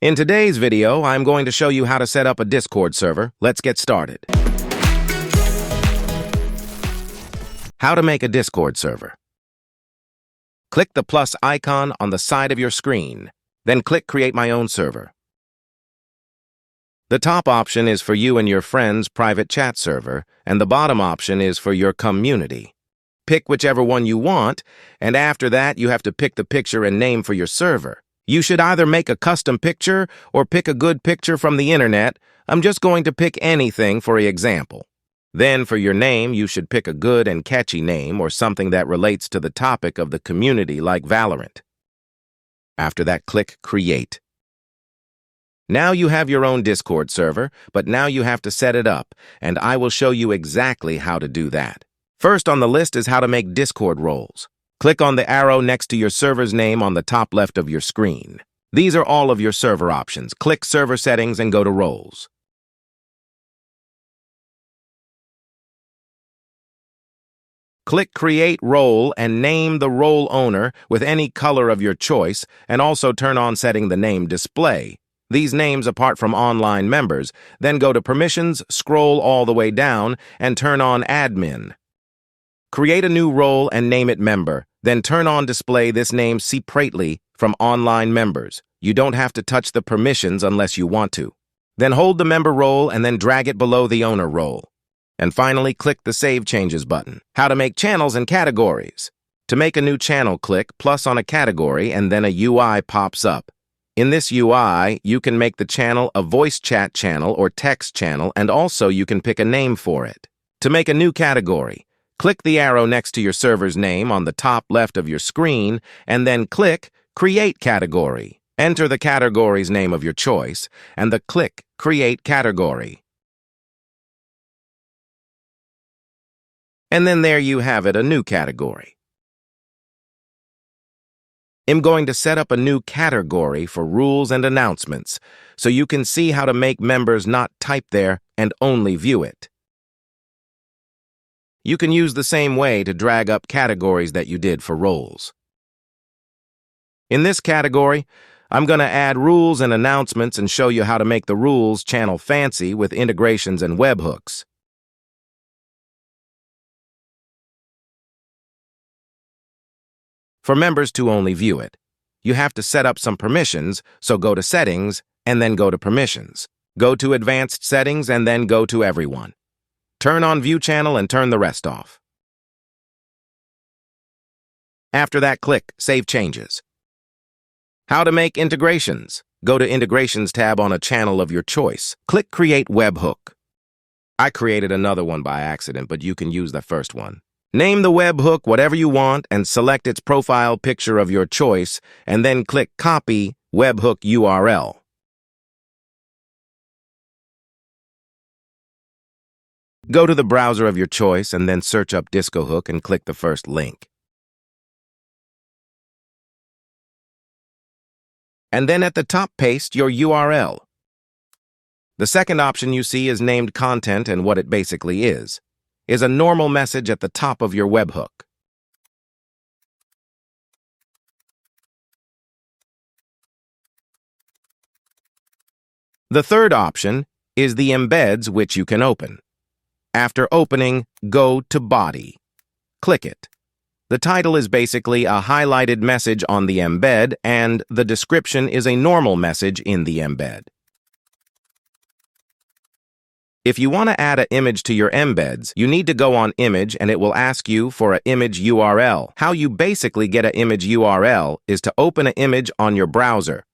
In today's video, I'm going to show you how to set up a Discord server. Let's get started. How to make a Discord server. Click the plus icon on the side of your screen, then click Create My Own Server. The top option is for you and your friends' private chat server, and the bottom option is for your community. Pick whichever one you want, and after that, you have to pick the picture and name for your server. You should either make a custom picture or pick a good picture from the internet. I'm just going to pick anything for example. Then for your name, you should pick a good and catchy name or something that relates to the topic of the community like Valorant. After that, click Create. Now you have your own Discord server, but now you have to set it up, and I will show you exactly how to do that. First on the list is how to make Discord roles. Click on the arrow next to your server's name on the top left of your screen. These are all of your server options. Click Server Settings and go to Roles. Click Create Role and name the role owner with any color of your choice, and also turn on setting the name display. These names apart from online members. Then go to Permissions, scroll all the way down, and turn on Admin. Create a new role and name it Member. Then turn on display this name separately from online members. You don't have to touch the permissions unless you want to. Then hold the member role and then drag it below the owner role. And finally, click the Save Changes button. How to make channels and categories. To make a new channel, click plus on a category and then a UI pops up. In this UI, you can make the channel a voice chat channel or text channel, and also you can pick a name for it. To make a new category, click the arrow next to your server's name on the top left of your screen, and then click Create Category. Enter the category's name of your choice, and click Create Category. And then there you have it, a new category. I'm going to set up a new category for rules and announcements, so you can see how to make members not type there and only view it. You can use the same way to drag up categories that you did for roles. In this category, I'm going to add rules and announcements and show you how to make the rules channel fancy with integrations and webhooks. For members to only view it, you have to set up some permissions, so go to Settings and then go to Permissions. Go to Advanced Settings and then go to Everyone. Turn on View Channel and turn the rest off. After that, click Save Changes. How to make integrations. Go to Integrations tab on a channel of your choice. Click Create Webhook. I created another one by accident, but you can use the first one. Name the webhook whatever you want and select its profile picture of your choice, and then click Copy Webhook URL. Go to the browser of your choice and then search up DiscoHook and click the first link. And then at the top, paste your URL. The second option you see is named Content, and what it basically is a normal message at the top of your webhook. The third option is the embeds, which you can open. After opening, go to Body. Click it. The title is basically a highlighted message on the embed, and the description is a normal message in the embed. If you want to add an image to your embeds, you need to go on Image and it will ask you for an image URL. How you basically get an image URL is to open an image on your browser.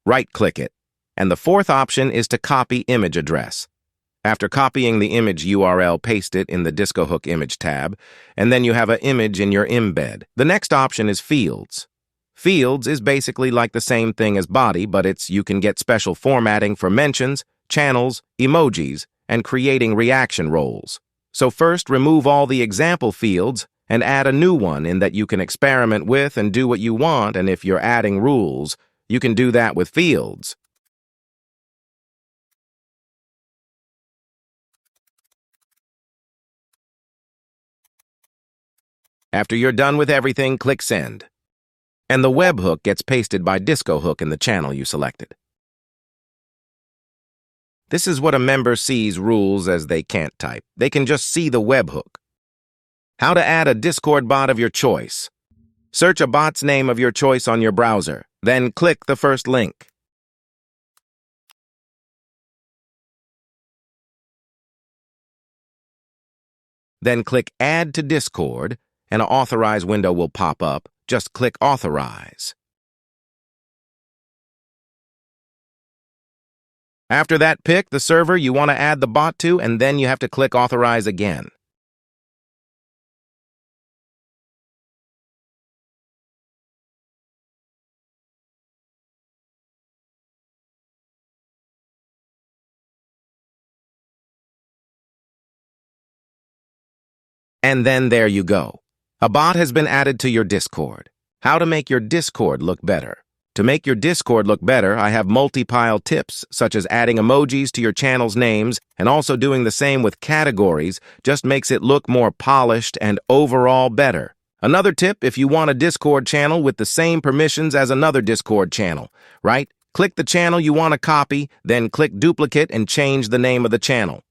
Right-click it. And the fourth option is to copy image address. After copying the image URL, paste it in the DiscoHook Image tab, and then you have an image in your embed. The next option is Fields. Fields is basically like the same thing as Body, but you can get special formatting for mentions, channels, emojis, and creating reaction roles. So first, remove all the example fields and add a new one in that you can experiment with and do what you want, and if you're adding rules, you can do that with fields. After you're done with everything, click Send. And the webhook gets pasted by DiscoHook in the channel you selected. This is what a member sees rules as they can't type. They can just see the webhook. How to add a Discord bot of your choice. Search a bot's name of your choice on your browser, then click the first link. Then click Add to Discord, and an Authorize window will pop up. Just click Authorize. After that, pick the server you want to add the bot to, and then you have to click Authorize again. And then there you go. A bot has been added to your Discord. How to make your Discord look better. To make your Discord look better, I have multi-pile tips, such as adding emojis to your channel's names, and also doing the same with categories, just makes it look more polished and overall better. Another tip, if you want a Discord channel with the same permissions as another Discord channel, right? Click the channel you want to copy, then click Duplicate and change the name of the channel.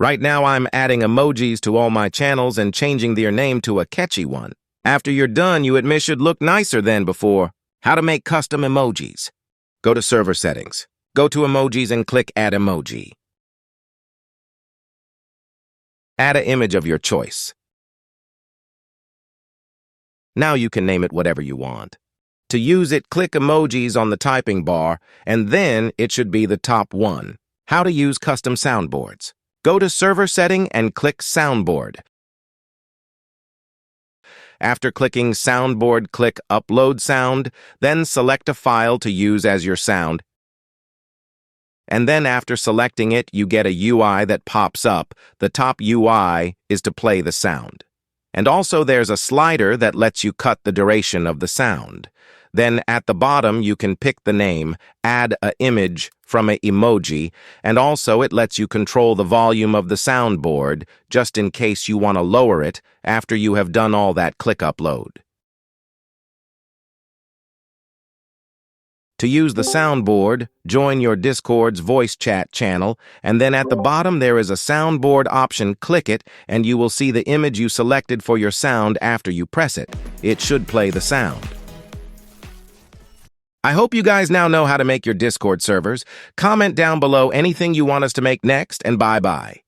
Right now, I'm adding emojis to all my channels and changing their name to a catchy one. After you're done, it should look nicer than before. How to make custom emojis. Go to Server Settings. Go to Emojis and click Add Emoji. Add an image of your choice. Now you can name it whatever you want. To use it, click Emojis on the typing bar, and then it should be the top one. How to use custom soundboards. Go to Server Setting and click Soundboard. After clicking Soundboard, click Upload Sound, then select a file to use as your sound. And then after selecting it, you get a UI that pops up. The top UI is to play the sound. And also there's a slider that lets you cut the duration of the sound. Then at the bottom, you can pick the name, add an image from an emoji, and also it lets you control the volume of the soundboard, just in case you want to lower it after you have done all that click upload. To use the soundboard, join your Discord's voice chat channel, and then at the bottom there is a soundboard option. Click it, and you will see the image you selected for your sound after you press it. It should play the sound. I hope you guys now know how to make your Discord servers. Comment down below anything you want us to make next, and bye-bye.